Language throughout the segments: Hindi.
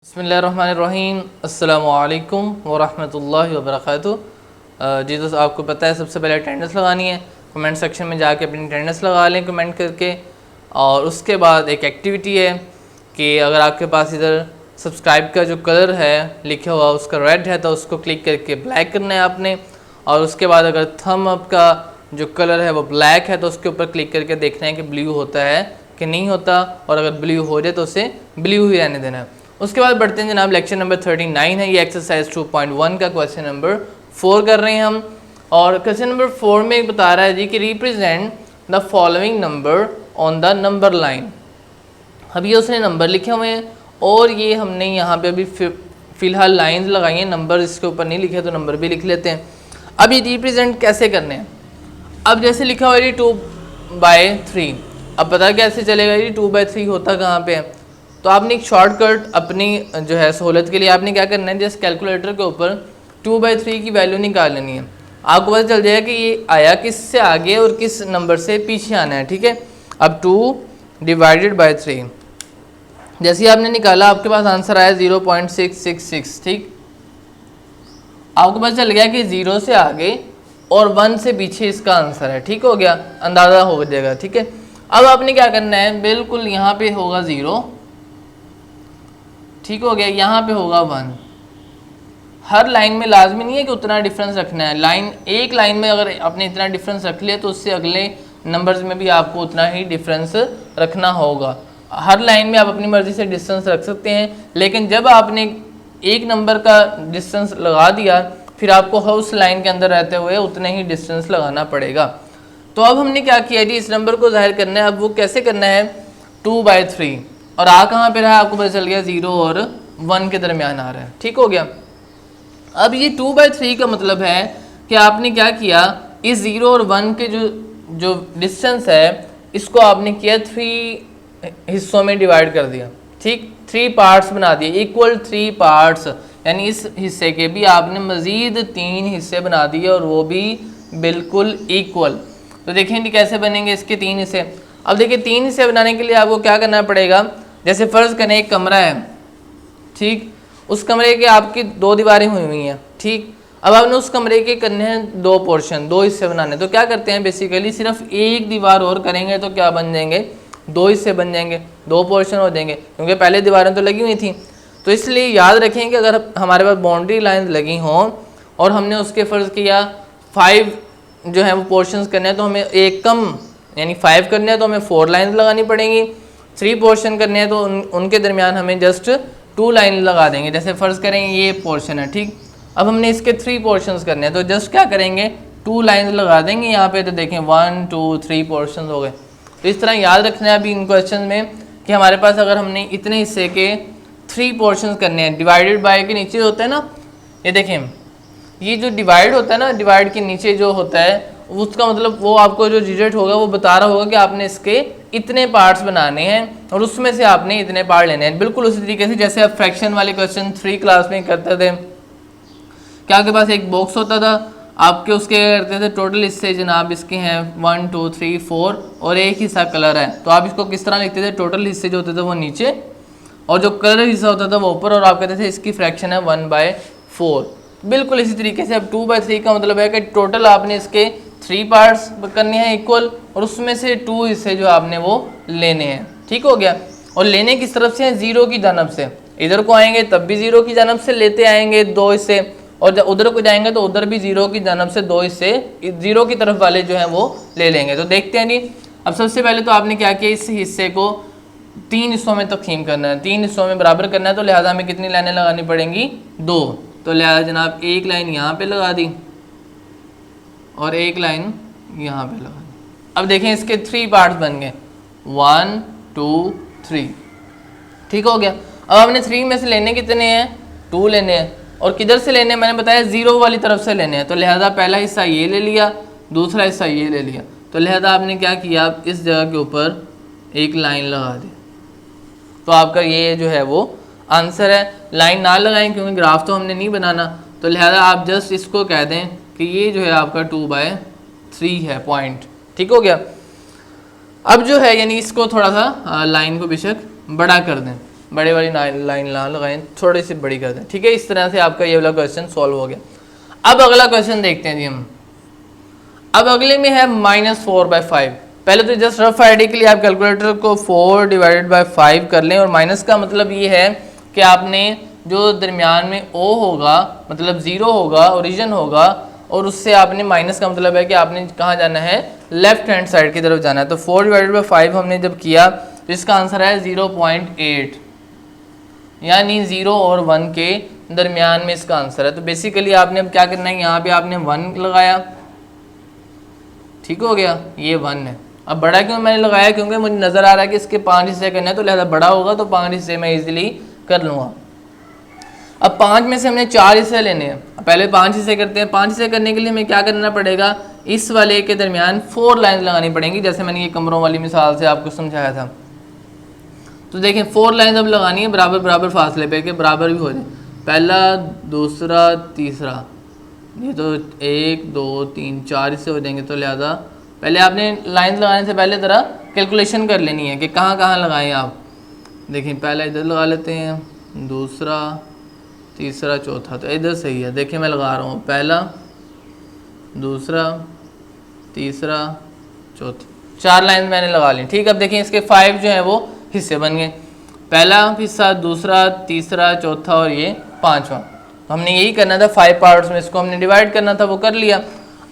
बिस्मिल्लाहिर्रहमानिर्रहीम अस्सलामुअलैकुम वरहमतुल्लाहि वबरकातुहू। जी दोस्त, आपको पता है सबसे पहले अटेंडेंस लगानी है। कमेंट सेक्शन में जाके अपनी अटेंडेंस लगा लें कमेंट करके। और उसके बाद एक एक्टिविटी है कि अगर आपके पास इधर सब्सक्राइब का जो कलर है लिखा हुआ उसका रेड है तो उसको क्लिक करके ब्लैक करना है आपने। और उसके बाद अगर थम अप का जो कलर है वो ब्लैक है तो उसके ऊपर क्लिक करके देखना है कि ब्लू होता है कि नहीं होता, और अगर ब्लू हो जाए तो उसे ब्लू ही रहने देना है। उसके बाद बढ़ते हैं जनाब, लेक्चर नंबर 39 है, ये एक्सरसाइज 2.1 का क्वेश्चन नंबर 4 कर रहे हैं हम। और क्वेश्चन नंबर 4 में बता रहा है जी कि represent the following number on the number line. अब ये उसने नंबर लिखे हुए हैं और ये हमने यहाँ पे अभी फ़िलहाल लाइंस लगाई हैं, नंबर इसके ऊपर नहीं लिखे तो नंबर भी लिख लेते हैं। अब ये रिप्रेजेंट कैसे करने हैं, अब जैसे लिखा हुआ है 2/3, अब पता कैसे चलेगा ये 2/3 होता कहाँ पे है। तो आपने एक शॉर्टकट अपनी जो है सहूलत के लिए आपने क्या करना है, जस्ट कैलकुलेटर के ऊपर 2/3 की वैल्यू निकाल लेनी है। आपको पता चल जाएगा कि ये आया किस से आगे और किस नंबर से पीछे आना है, ठीक है। अब 2/3 जैसे ही आपने निकाला आपके पास आंसर आया 0.666, ठीक। आपको पता चल गया कि 0 से आगे और 1 से पीछे इसका आंसर है, ठीक हो गया, अंदाज़ा हो जाएगा, ठीक है। अब आपने क्या करना है, बिल्कुल यहाँ पे होगा 0, ठीक हो गया, यहाँ पे होगा 1। हर लाइन में लाजमी नहीं है कि उतना डिफरेंस रखना है, एक लाइन में अगर आपने इतना डिफरेंस रख लिया तो उससे अगले नंबर्स में भी आपको उतना ही डिफरेंस रखना होगा। हर लाइन में आप अपनी मर्ज़ी से डिस्टेंस रख सकते हैं, लेकिन जब आपने एक नंबर का डिस्टेंस लगा दिया फिर आपको उस लाइन के अंदर रहते हुए उतने ही डिस्टेंस लगाना पड़ेगा। तो अब हमने क्या किया जी, इस नंबर को जाहिर करना है। अब वो कैसे करना है, 2/3, और आ कहाँ पे रहा है आपको पता चल गया, 0 और 1 के दरमियान आ रहा है, ठीक हो गया। अब ये 2/3 का मतलब है कि आपने क्या किया, इस 0 और 1 के जो डिस्टेंस है इसको आपने किया 3 हिस्सों में डिवाइड कर दिया, ठीक, 3 पार्ट्स बना दिए, इक्वल 3 पार्ट्स, यानी इस हिस्से के भी आपने मज़ीद 3 हिस्से बना दिए और वो भी बिल्कुल इक्वल। तो देखें कैसे बनेंगे इसके 3 हिस्से। अब देखिए 3 हिस्से बनाने के लिए आपको क्या करना पड़ेगा, जैसे फ़र्ज़ करें एक कमरा है, ठीक, उस कमरे के आपकी 2 दीवारें हुई हैं, ठीक। अब आपने उस कमरे के करने हैं 2 पोर्शन, 2 हिस्से बनाने। तो क्या करते हैं, बेसिकली सिर्फ एक दीवार और करेंगे तो क्या बन जाएंगे, 2 हिस्से बन जाएंगे, 2 पोर्शन हो जाएंगे, क्योंकि पहले दीवारें तो लगी हुई थी। तो इसलिए याद रखें कि अगर हमारे पास बाउंड्री लाइन लगी हों और हमने उसके फ़र्ज़ किया 5 जो है वो पोर्शंस करने हैं, तो हमें एक कम यानी 5 करने हैं तो हमें 4 लाइन लगानी पड़ेंगी। 3 पोर्शन करने हैं तो उनके दरमियान हमें जस्ट 2 लाइन लगा देंगे। जैसे फ़र्ज़ करें ये पोर्शन है, ठीक, अब हमने इसके 3 पोर्शंस करने हैं तो जस्ट क्या करेंगे, 2 लाइन लगा देंगे यहाँ पे। तो देखें 1 2 3 पोर्शन हो गए। तो इस तरह याद रखना है अभी इन क्वेश्चन में कि हमारे पास अगर हमने इतने हिस्से के 3 पोर्शंस करने हैं, डिवाइडेड बाय के नीचे होता है ना, ये देखें ये जो डिवाइड होता है ना, डिवाइड के नीचे जो होता है उसका मतलब वो आपको जो डिजिट होगा वो बता रहा होगा कि आपने इसके इतने पार्ट्स बनाने हैं और उसमें से आपने इतने पार्ट लेने हैं। बिल्कुल उसी तरीके से जैसे आप फ्रैक्शन वाले क्वेश्चन 3 क्लास में करते थे, क्या आपके पास एक बॉक्स होता था, आपके उसके करते थे टोटल हिस्से जनाब इसके हैं 1 2 3 4 और एक हिस्सा कलर है, तो आप इसको किस तरह लिखते थे, टोटल हिस्से जो होते थे वो नीचे और जो कलर हिस्सा होता था वो ऊपर, और आप कहते थे इसकी फ्रैक्शन है 1/4। बिल्कुल इसी तरीके से अब 2/3 का मतलब है कि टोटल आपने इसके 3 पार्ट्स करने हैं इक्वल और उसमें से 2 हिस्से जो आपने वो लेने हैं, ठीक हो गया। और लेने किस तरफ से हैं, 0 की जानब से। इधर को आएंगे तब भी 0 की जानब से लेते आएंगे 2 हिस्से, और जब उधर को जाएंगे तो उधर भी 0 की जानब से 2 हिस्से 0 की तरफ वाले जो हैं वो ले लेंगे। तो देखते हैं जी, अब सबसे पहले तो आपने क्या किया, इस हिस्से को 3 हिस्सों में तक़सीम करना है, 3 हिस्सों में बराबर करना है। तो लिहाजा हमें कितनी लाइनें लगानी पड़ेंगी, 2। तो लिहाजा जनाब एक लाइन यहाँ पे लगा दी और एक लाइन यहाँ पे लगा दी। अब देखें इसके 3 पार्ट्स बन गए, 1 2 3, ठीक हो गया। अब हमने 3 में से लेने कितने हैं, 2 लेने हैं, और किधर से लेने हैं, मैंने बताया 0 वाली तरफ से लेने हैं। तो लिहाजा पहला हिस्सा ये ले लिया, दूसरा हिस्सा ये ले लिया। तो लिहाजा आपने क्या किया, आप इस जगह के ऊपर एक लाइन लगा दी, तो आपका ये जो है वो आंसर है। लाइन ना लगाएं क्योंकि ग्राफ तो हमने नहीं बनाना, तो लिहाजा आप जस्ट इसको कह दें कि ये जो है आपका 2/3 है पॉइंट, ठीक हो गया। अब जो है यानी इसको थोड़ा सा लाइन को बेशक बड़ा कर दें, बड़े वाली लाइन ना लगाएं, थोड़ी सी बड़ी कर दें, ठीक है। इस तरह से आपका ये वाला क्वेश्चन सॉल्व हो गया। अब अगला क्वेश्चन देखते हैं जी हम। अब अगले में है -4/5। पहले तो जस्ट रफ आइडिया के लिए आप कैलकुलेटर को 4 डिवाइडेड बाय 5 कर लें, और माइनस का मतलब ये है कि आपने जो दरमियान में ओ होगा, मतलब 0 होगा, ओरिजिन होगा, और उससे आपने माइनस का मतलब है कि आपने कहाँ जाना है, लेफ्ट हैंड साइड की तरफ जाना है। तो 4 डिवाइडेड बाय 5 हमने जब किया तो इसका आंसर है 0.8, यानी 0 और 1 के दरमियान में इसका आंसर है। तो बेसिकली आपने अब क्या करना है, यहाँ पे आपने 1 लगाया, ठीक हो गया, ये 1 है। अब बड़ा क्यों मैंने लगाया, क्योंकि मुझे नज़र आ रहा है कि इसके 5 हिस्से करने हैं, तो लिहाजा बड़ा होगा तो 5 हिस्से मैं इजीली कर लूँगा। अब 5 में से हमने 4 हिस्से लेने हैं, पहले 5 हिस्से करते हैं। 5 हिस्से करने के लिए हमें क्या करना पड़ेगा, इस वाले के दरमियान 4 लाइन लगानी पड़ेंगी, जैसे मैंने ये कमरों वाली मिसाल से आपको समझाया था। तो देखें 4 लाइन अब लगानी है बराबर बराबर फासले पे, कि बराबर भी हो जाए, पहला, दूसरा, तीसरा, ये तो 1 2 3 4 हिस्से हो जाएंगे। तो लिहाजा पहले आपने लाइन लगाने से पहले ज़रा कैलकुलेशन कर लेनी है कि कहाँ कहाँ लगाएं आप। देखिए पहला इधर लगा लेते हैं, दूसरा, तीसरा, चौथा, तो इधर सही है। देखिए मैं लगा रहा हूँ, पहला, दूसरा, तीसरा, चौथा, 4 लाइन मैंने लगा ली, ठीक। अब देखिए इसके 5 जो है वो हिस्से बन गए, पहला हिस्सा, दूसरा, तीसरा, चौथा और ये 5वां। तो हमने यही करना था, 5 पार्ट्स में इसको हमने डिवाइड करना था, वो कर लिया।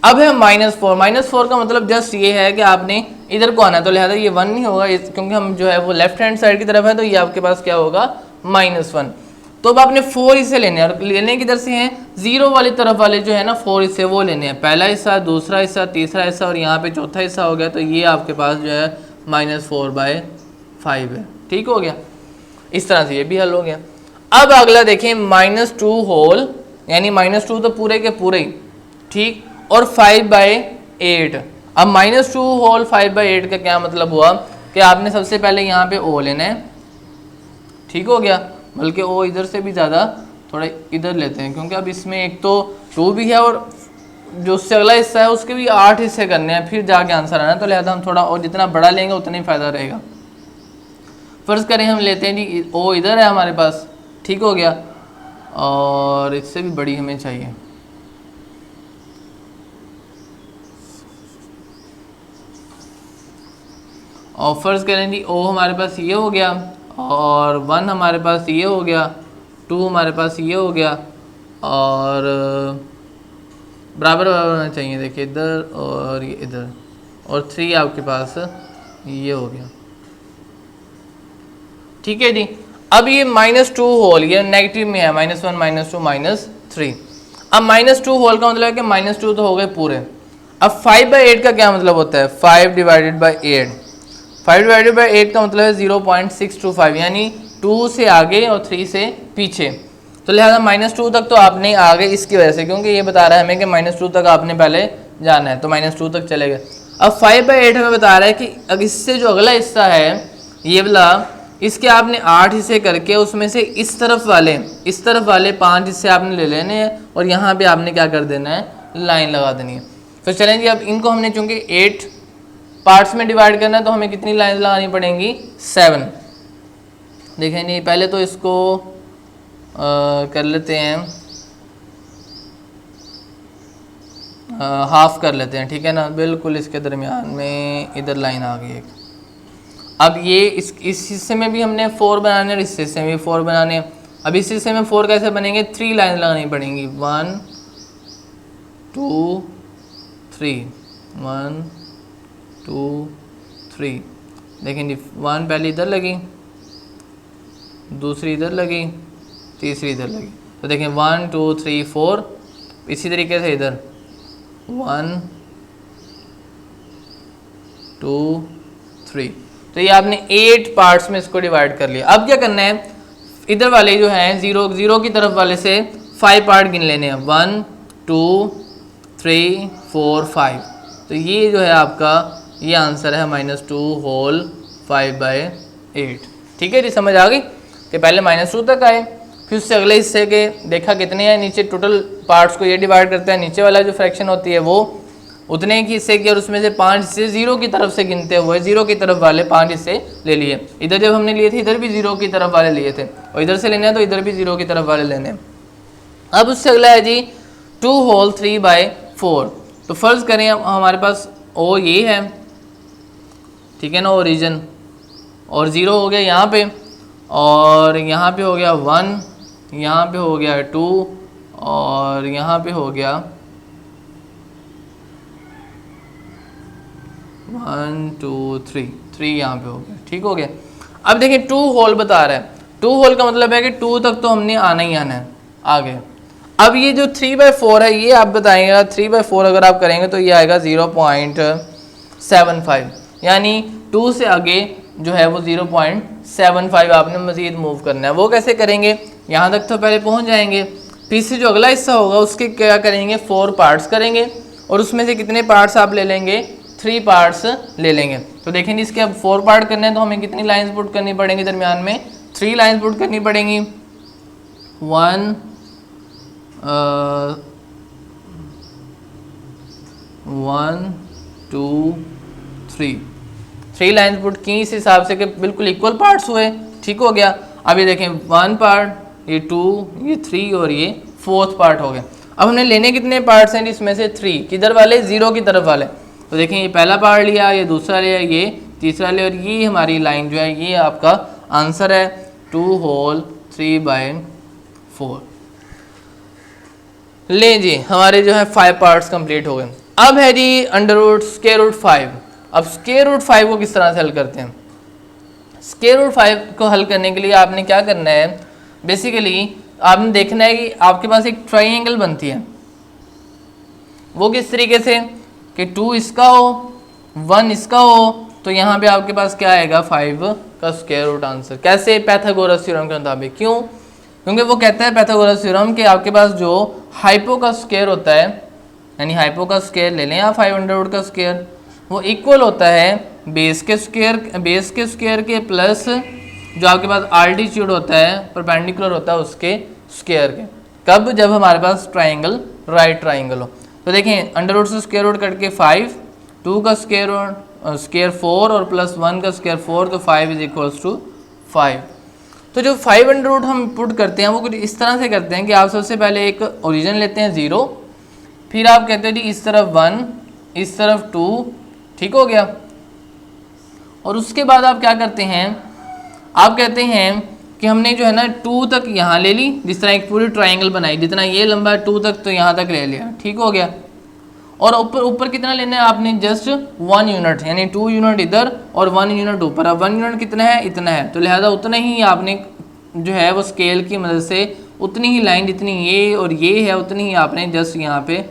अब है -4। -4 का मतलब जस्ट ये है कि आपने इधर को आना है, तो लिहाजा ये 1 नहीं होगा, क्योंकि हम जो है वो लेफ्ट हैंड साइड की तरफ है, तो ये आपके पास क्या होगा, -1। तो अब आपने 4 हिस्से लेने हैं, और लेने किधर से हैं, 0 वाली तरफ वाले जो है ना 4 हिस्से वो लेने हैं, पहला हिस्सा, दूसरा हिस्सा, तीसरा हिस्सा और यहाँ पे चौथा हिस्सा हो गया। तो ये आपके पास जो है -4/5 है, ठीक हो गया। इस तरह से ये भी हल हो गया। अब अगला देखें -2 होल, यानी -2 तो पूरे के पूरे ही, ठीक, और 5/8। अब -2 होल 5/8 का क्या मतलब हुआ कि आपने सबसे पहले यहाँ पे ओ लेना है, ठीक हो गया, बल्कि ओ इधर से भी ज़्यादा थोड़ा इधर लेते हैं, क्योंकि अब इसमें एक तो 2 भी है और जो उससे अगला हिस्सा है उसके भी 8 हिस्से करने हैं, फिर जाके आंसर आना है। तो लिहाजा हम थोड़ा और जितना बड़ा लेंगे उतना ही फ़ायदा रहेगा। फ़र्ज़ करें हम लेते हैं जी ओ इधर है हमारे पास, ठीक हो गया, और इससे भी बड़ी हमें चाहिए। और फ़र्ज़ करें जी ओ हमारे पास ये हो गया, और 1 हमारे पास ये हो गया, 2 हमारे पास ये हो गया, और बराबर बराबर होना चाहिए, देखिए इधर और ये इधर, और 3 आपके पास ये हो गया, ठीक है जी। अब ये -2 होल, ये नेगेटिव में है, -1 -2 -3। अब -2 होल का मतलब है कि -2 तो हो गए पूरे। अब 5/8 का क्या मतलब होता है, 5 डिवाइडेड बाई 8। 5 डिवाइडेड बाई 8 का मतलब है 0.625, यानी 2 से आगे और 3 से पीछे। तो लिहाजा -2 तक तो आपने आगे इसकी वजह से, क्योंकि ये बता रहा है हमें कि -2 तक आपने पहले जाना है, तो -2 तक चले गए। अब 5/8 हमें बता रहा है कि अब इससे जो अगला हिस्सा है ये वाला, इसके आपने 8 हिस्से करके उसमें से इस तरफ वाले 5 हिस्से आपने ले लेने हैं, और यहाँ पे आपने क्या कर देना है, लाइन लगा देनी है। तो चलें जी, अब इनको हमने चूँकि 8 पार्ट्स में डिवाइड करना है, तो हमें कितनी लाइन लगानी पड़ेंगी, 7। देखें जी पहले तो इसको कर लेते हैं, हाफ कर लेते हैं, ठीक है ना, बिल्कुल इसके दरमियान में इधर लाइन आ गई एक। अब ये इस हिस्से में भी हमने 4 बनाने और इस हिस्से में भी 4 बनाने। अब इस हिस्से में 4 कैसे बनेंगे, 3 लाइन लगानी पड़ेंगी, 1 2 3, 1 2 3। देखें जी 1 पहले इधर लगी, दूसरी इधर लगी, तीसरी इधर लगी। तो देखें 1 2 3 4, इसी तरीके से इधर 1 2 3। तो ये आपने 8 पार्ट्स में इसको डिवाइड कर लिया। अब क्या करना है, इधर वाले जो हैं 0 की तरफ वाले से 5 पार्ट गिन लेने हैं, 1 2 3 4 5। तो ये जो है आपका ये आंसर है -2 होल 5/8। ठीक है जी, समझ आ गई कि पहले -2 तक आए, फिर उससे अगले हिस्से के देखा कितने हैं, नीचे टोटल पार्ट्स को ये डिवाइड करते हैं, नीचे वाला जो फ्रैक्शन होती है वो उतने के हिस्से किए और उसमें से 5 हिस्से जीरो की तरफ से गिनते हुए जीरो की तरफ वाले 5 हिस्से ले लिए। इधर जब हमने लिए थे इधर भी जीरो की तरफ वाले लिए थे और इधर से लेने हैं तो इधर भी जीरो की तरफ वाले लेने हैं। अब उससे अगला है जी 2 होल 3/4। तो फर्ज करें अब हमारे पास ओ ये है, ठीक है ना, ओरिजिन, और ज़ीरो हो गया यहाँ पे, और यहाँ पे हो गया 1, यहाँ पे हो गया 2, और यहाँ पे हो गया 1 2 3 यहाँ पे हो गया, ठीक हो गया। अब देखिए 2 होल बता रहा है, 2 होल का मतलब है कि 2 तक तो हमने आना ही आना है, आगे। अब ये जो 3/4 है ये आप बताइएगा, 3/4 अगर आप करेंगे तो ये आएगा 0.75, यानी 2 से आगे जो है वो 0.75 आपने मज़ीद मूव करना है। वो कैसे करेंगे, यहाँ तक तो पहले पहुँच जाएंगे, फिर से जो अगला हिस्सा होगा उसके क्या करेंगे, 4 पार्ट्स करेंगे, और उसमें से कितने पार्ट्स आप ले लेंगे, 3 पार्ट्स ले लेंगे। तो देखेंगे इसके अब 4 पार्ट करने हैं तो हमें कितनी लाइंस पुट करनी पड़ेंगी, दरमियान में 3 लाइंस पुट करनी पड़ेंगी। 1 2 3 लाइंस पुट की इस हिसाब से कि बिल्कुल इक्वल पार्ट्स हुए, ठीक हो गया। अब ये देखें 1 पार्ट, ये 2, ये 3 और ये 4th पार्ट हो गया। अब हमने लेने कितने पार्ट्स हैं, इसमें से 3 किधर वाले, 0 की तरफ वाले। तो देखें ये पहला पार्ट लिया, ये दूसरा लिया, ये तीसरा लिया, और ये हमारी लाइन जो है ये आपका आंसर है 2 होल 3/4। ले जी हमारे जो है 5 पार्ट्स कंप्लीट हो गए। अब है जी स्क्वायर रूट 5। अब स्क्वायर रूट 5 को किस तरह से हल करते हैं। स्क्वायर रूट 5 को हल करने के लिए आपने क्या करना है, बेसिकली आपने देखना है कि आपके पास एक ट्राइंगल बनती है, वो किस तरीके से कि 2 इसका हो, 1 इसका हो, तो यहाँ पे आपके पास क्या आएगा, 5 का स्क्वायर रूट आंसर। कैसे, पाइथागोरस थ्योरम के मुताबिक। क्यों, क्योंकि वो कहता है पाइथागोरस थ्योरम कि आपके पास जो हाइपो का स्क्वायर होता है, यानी हाइपो का स्क्वायर ले लें आप 500 का स्क्वायर, वो इक्वल होता है बेस के स्क्वायर के प्लस जो आपके पास आल्टीट्यूड होता है, परपेंडिकुलर होता है उसके स्क्वायर के। कब, जब हमारे पास ट्राइंगल राइट ट्राइंगल हो। तो देखें अंडर रूट से स्क्वायर रूट कट के 5, 2 का स्क्वायर 4 और प्लस 1 का स्क्वायर 4, तो 5 इज इक्वल्स टू 5। तो जो 5 अंडर रूट हम पुट करते हैं वो कुछ इस तरह से करते हैं कि आप सबसे पहले एक ओरिजिन लेते हैं 0, फिर आप कहते हैं जी इस तरफ 1, इस तरफ 2, ठीक हो गया। और उसके बाद आप क्या करते हैं, आप कहते हैं कि हमने जो है ना 2 तक यहाँ ले ली, जिस तरह एक पूरी ट्राइंगल बनाई, जितना ये लंबा है 2 तक तो यहाँ तक ले लिया, ठीक हो गया। और ऊपर कितना लेना है आपने, जस्ट 1 यूनिट, यानी 2 यूनिट इधर और 1 यूनिट ऊपर। अब 1 यूनिट कितना है, इतना है, तो लिहाजा उतना ही आपने जो है वो स्केल की मदद से उतनी ही लाइन जितनी ये और ये है उतनी ही आपने जस्ट यहाँ पे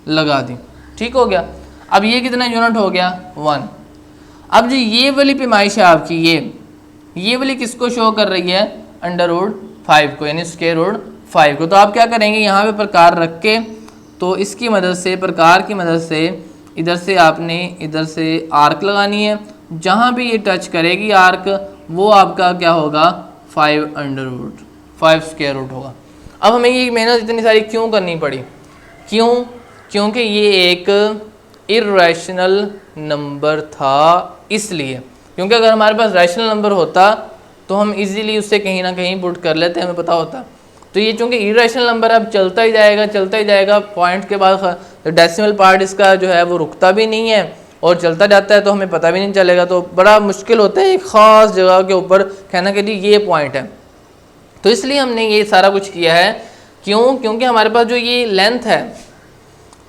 लगा दी, ठीक हो गया। अब ये कितना यूनिट हो गया, 1। अब जो ये वाली पैमाइश है आपकी, ये वाली किसको शो कर रही है, अंडर रूट 5 को, यानी स्क्वायर रूट 5 को। तो आप क्या करेंगे, यहाँ पे प्रकार रख के, तो इसकी मदद से, प्रकार की मदद से इधर से आपने इधर से आर्क लगानी है, जहाँ भी ये टच करेगी आर्क वो आपका क्या होगा, 5 अंडर रूट 5 स्क्वायर रूट होगा। अब हमें ये मेहनत इतनी सारी क्यों करनी पड़ी, क्यों, क्योंकि ये एक इर्रेशनल नंबर था, इसलिए। क्योंकि अगर हमारे पास रैशनल नंबर होता तो हम इजीली उससे कहीं ना कहीं पुट कर लेते, हमें पता होता। तो ये चूँकि इरेशनल नंबर अब चलता ही जाएगा, पॉइंट के बाद डेसिमल पार्ट इसका जो है वो रुकता भी नहीं है और चलता जाता है, तो हमें पता भी नहीं चलेगा। तो बड़ा मुश्किल होता है एक ख़ास जगह के ऊपर कहना कि जी ये पॉइंट है। तो इसलिए हमने ये सारा कुछ किया है, क्यों, क्योंकि हमारे पास जो ये लेंथ है,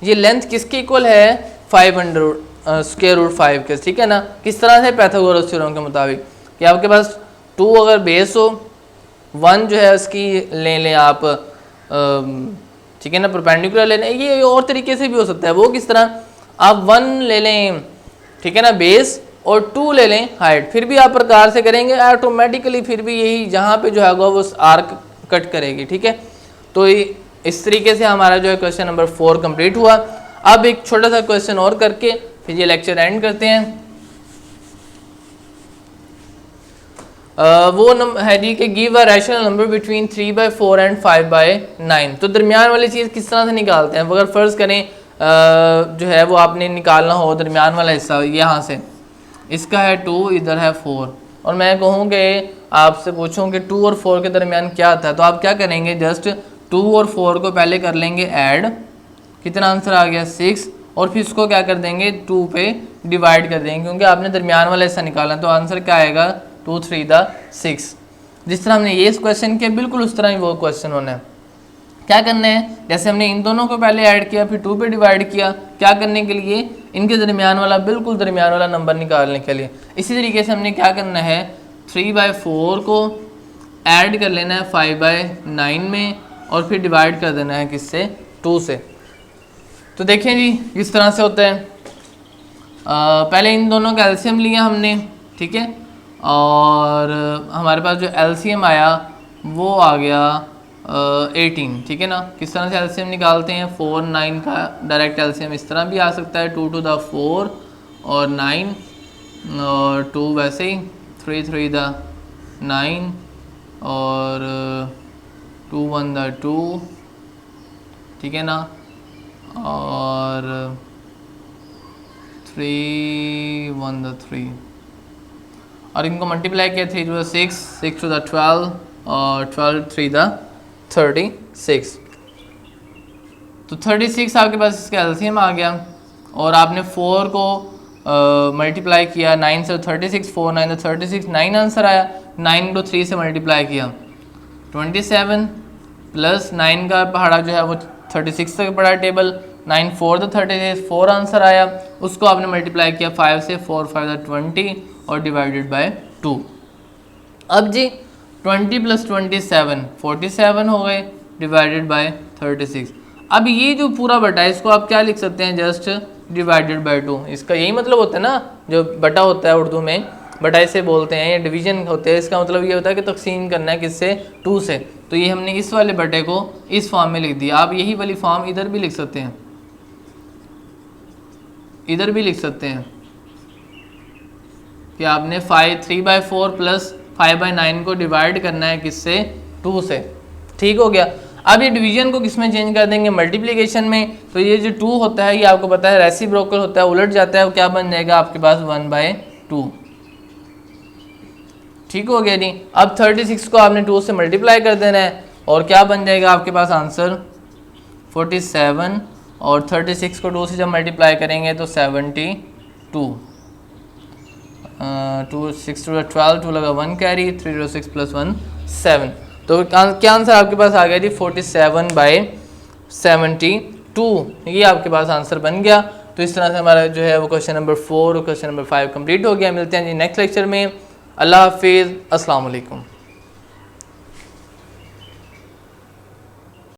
ये लेंथ किसके इक्वल है, 5 अंडर स्क्वायर रूट 5 के, ठीक है ना। किस तरह से, पाइथागोरस थ्योरम के मुताबिक कि आपके पास 2 अगर बेस हो, 1 जो है उसकी ले लें आप, ठीक है ना, परपेंडिकुलर ले लें। ये और तरीके से भी हो सकता है, वो किस तरह, आप 1 ले लें, ठीक है ना, बेस, और 2 ले लें हाइट, फिर भी आप प्रकार से करेंगे ऑटोमेटिकली, फिर भी यही जहाँ पे जो है वो आर्क कट करेगी, ठीक है। तो इस तरीके से हमारा जो है क्वेश्चन नंबर 4 कंप्लीट हुआ। अब एक छोटा सा क्वेश्चन और करके फिर ये लेक्चर एंड करते हैं। वो है जी कि give a rational number between 3/4 and 5/9। तो दरमियान वाली चीज़ किस तरह से निकालते हैं। अगर फ़र्ज़ करें जो है वो आपने निकालना हो दरमियान वाला हिस्सा यहाँ से, इसका है 2, इधर है 4, और मैं कहूँ कि आपसे पूछूं कि 2 और 4 के दरमियान क्या आता है, तो आप क्या करेंगे, जस्ट 2 और 4 को पहले कर लेंगे ऐड, कितना आंसर आ गया 6, और फिर इसको क्या कर देंगे 2 पे डिवाइड कर देंगे, क्योंकि आपने दरमियान वाला हिस्सा निकाला, तो आंसर क्या आएगा 2 3 6। जिस तरह हमने ये इस क्वेश्चन किया बिल्कुल उस तरह ही वो क्वेश्चन होना है। क्या करना है, जैसे हमने इन दोनों को पहले ऐड किया फिर 2 पे डिवाइड किया, क्या करने के लिए, इनके दरमियान वाला बिल्कुल दरमियान वाला नंबर निकालने के लिए। इसी तरीके से हमने क्या करना है 3/4 को ऐड कर लेना है 5/9 में, और फिर डिवाइड कर देना है किससे, 2 से। तो देखें जी किस तरह से होता है। पहले इन दोनों का एलसीएम लिया हमने, ठीक है, और हमारे पास जो एलसीएम आया वो आ गया 18, ठीक है ना। किस तरह से एलसीएम निकालते हैं, 4 9 का डायरेक्ट एलसीएम इस तरह भी आ सकता है, 2 2 4 और 9 और 2 वैसे ही 3 3 9 और 2 1 2, ठीक है ना, और 3 1 3, और इनको मल्टीप्लाई किया 3 2 6 6 2 12 और 12 3 36। तो 36 आपके पास इसका एलसीएम आ गया, और आपने 4 को मल्टीप्लाई किया 9 से, 36 4 9 36 9 आंसर आया। 9 को 3 से मल्टीप्लाई किया 27 प्लस 9 का पहाड़ा जो है वो 36 तक पड़ा टेबल, 9 4 36 4 आंसर आया। उसको आपने मल्टीप्लाई किया 5 से, 4 5 20 और डिवाइडेड बाय 2। अब जी 20 प्लस 27 47 हो गए डिवाइडेड बाय 36। अब ये जो पूरा बटा है इसको आप क्या लिख सकते हैं, जस्ट डिवाइडेड बाय 2। इसका यही मतलब होता है ना, जो बटा होता है उर्दू में बटा इसे बोलते हैं, या डिवीजन होते हैं, इसका मतलब ये होता है कि तकसीम करना है किससे, 2 से। तो ये हमने इस वाले बटे को इस फॉर्म में लिख दिया। आप यही वाली फॉर्म इधर भी लिख सकते हैं, इधर भी लिख सकते हैं कि आपने 3/4 प्लस 5/9 को डिवाइड करना है किससे, 2 से। ठीक हो गया। अब ये डिवीजन को किस में चेंज कर देंगे, मल्टीप्लिकेशन में। तो ये जो 2 होता है ये आपको पता है रेसिप्रोकल होता है, उलट जाता है, वो क्या बन जाएगा आपके पास 1/2। ठीक हो गया जी। अब 36 को आपने 2 से मल्टीप्लाई कर देना है, और क्या बन जाएगा आपके पास आंसर 47, और 36 को 2 से जब मल्टीप्लाई करेंगे तो 72। 2 6 2 12, 2 लगा 1 कैरी, 3 0 6 प्लस 1 7। तो क्या आंसर आपके पास आ गया जी 47/72। ये आपके पास आंसर बन गया। तो इस तरह से हमारा जो है वो क्वेश्चन नंबर 4 और क्वेश्चन नंबर 5 कंप्लीट हो गया। मिलते हैं जी नेक्स्ट लेक्चर में। अल्लाह हाफिज़, अस्सलाम वालेकुम।